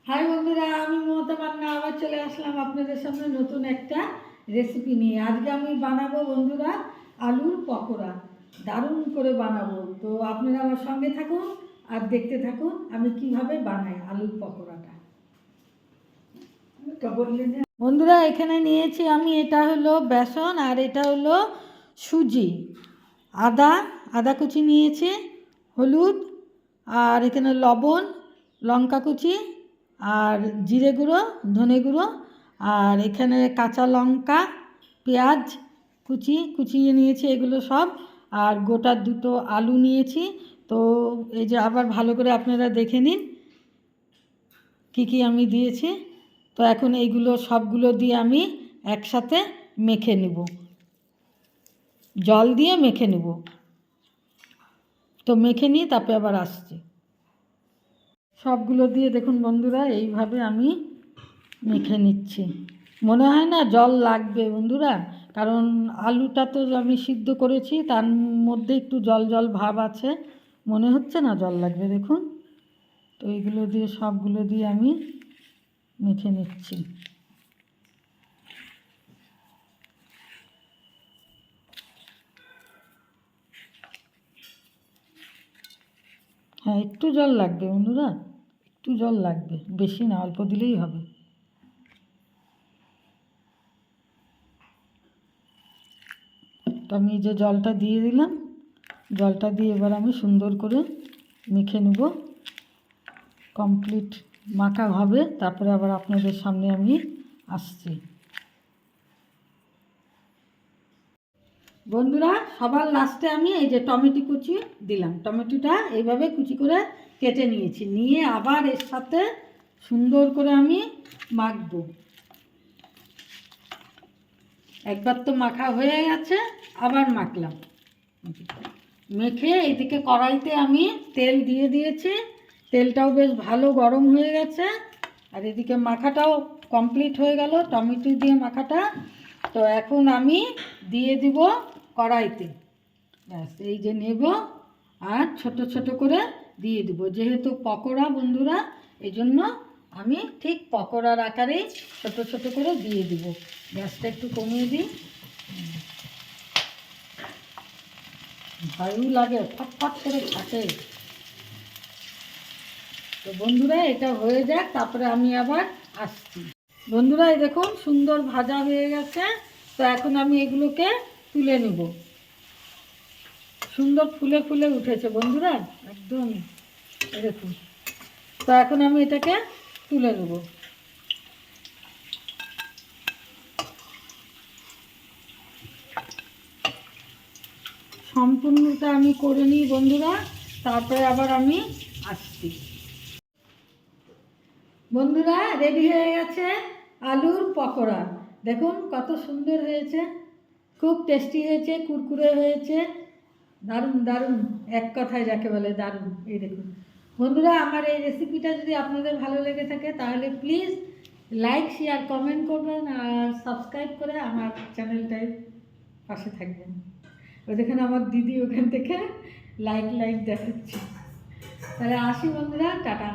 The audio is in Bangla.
হাই বন্ধুরা, আমি মমতা মান্না আবার চলে আসলাম আপনাদের সামনে নতুন একটা রেসিপি নিয়ে। আজকে আমি বানাবো বন্ধুরা আলুর পকোড়া। দারুণ করে বানাবো, তো আপনারা আমার সঙ্গে থাকুন আর দেখতে থাকুন আমি কিভাবে বানাই আলুর পকোড়াটা। বন্ধুরা, এখানে নিয়েছি আমি, এটা হলো বেসন আর এটা হলো সুজি, আদা কুচি নিয়েছি, হলুদ, আর এখানে লবণ, লঙ্কা কুচি, আর জিরে গুঁড়ো, ধনে গুঁড়ো, আর এখানে কাঁচা লঙ্কা, পেঁয়াজ কুচিয়ে নিয়েছি এগুলো সব, আর গোটা দুটো আলু নিয়েছি। তো এই যে আবার ভালো করে আপনারা দেখে নিন কি আমি দিয়েছি। তো এখন এইগুলো সবগুলো দিয়ে আমি একসাথে মেখে নেব, জল দিয়ে মেখে নেব। তো মেখে নিয়ে তারপরে আবার আসছি। সবগুলো দিয়ে দেখুন বন্ধুরা এইভাবে আমি মেখে নিচ্ছি। মনে হয় না জল লাগবে বন্ধুরা, কারণ আলুটা তো আমি সিদ্ধ করেছি, তার মধ্যে একটু জল জল ভাব আছে, মনে হচ্ছে না জল লাগবে। দেখুন, তো এইগুলো দিয়ে সবগুলো দিয়ে আমি মেখে নিচ্ছি। হ্যাঁ, একটু জল লাগবে বন্ধুরা, একটু জল লাগবে, বেশি না, অল্প দিলেই হবে। তো আমি যে জলটা দিয়ে দিলাম, জলটা দিয়ে এবার আমি সুন্দর করে মেখে নেব। কমপ্লিট মাখা হবে, তারপরে আবার আপনাদের সামনে আমি আসছি। বন্ধুরা, সবার লাস্টে আমি এই যে টমেটো কুচি দিলাম, টমেটোটা এইভাবে কুচি করে কেটে নিয়েছি, নিয়ে আবার এর সাথে সুন্দর করে আমি মাখবো। একবার তো মাখা হয়ে গেছে, আবার মাখলাম। মেখে এইদিকে কড়াইতে আমি তেল দিয়ে দিয়েছি, তেলটাও বেশ ভালো গরম হয়ে গেছে, আর এদিকে মাখাটাও কমপ্লিট হয়ে গেল টমেটো দিয়ে মাখাটা। তো এখন আমি দিয়ে দিব কড়াইতে, ব্যাস এই যে নেব আর ছোট ছোট করে দিয়ে দিব। যেহেতু পকোড়া বন্ধুরা, এই জন্য আমি ঠিক পকোড়ার আকারেই ছোট ছোট করে দিয়ে দিব। গ্যাসটা একটু কমিয়ে দিই, ভয়ও লাগে, ফটফট করে থাকে। তো বন্ধুরা, এটা হয়ে যাক, তারপরে আমি আবার আসছি। বন্ধুরা, এই দেখুন সুন্দর ভাজা হয়ে গেছে। তো এখন আমি এগুলোকে তুলে নেব। সুন্দর ফুলে ফুলে উঠেছে বন্ধুরা, একদম দেখুন। তো এখন আমি এটাকে তুলে নেব। সম্পূর্ণটা আমি করে নিই বন্ধুরা, তারপরে আবার আমি আসছি। বন্ধুরা, রেডি হয়ে গেছে আলুর পকোড়া। দেখুন কত সুন্দর হয়েছে, খুব টেস্টি হয়েছে, কুরকুরে হয়েছে, দারুণ দারুণ, এক কথায় যাকে বলে দারুণ। এই দেখুন বন্ধুরা, আমার এই রেসিপিটা যদি আপনাদের ভালো লেগে থাকে তাহলে প্লিজ লাইক, শেয়ার, কমেন্ট করবেন, আর সাবস্ক্রাইব করে আমার চ্যানেলটায় পাশে থাকবেন। ওইখানে আমার দিদি ওখান থেকে লাইক দেখাচ্ছে। তাহলে আসি বন্ধুরা, টাটা।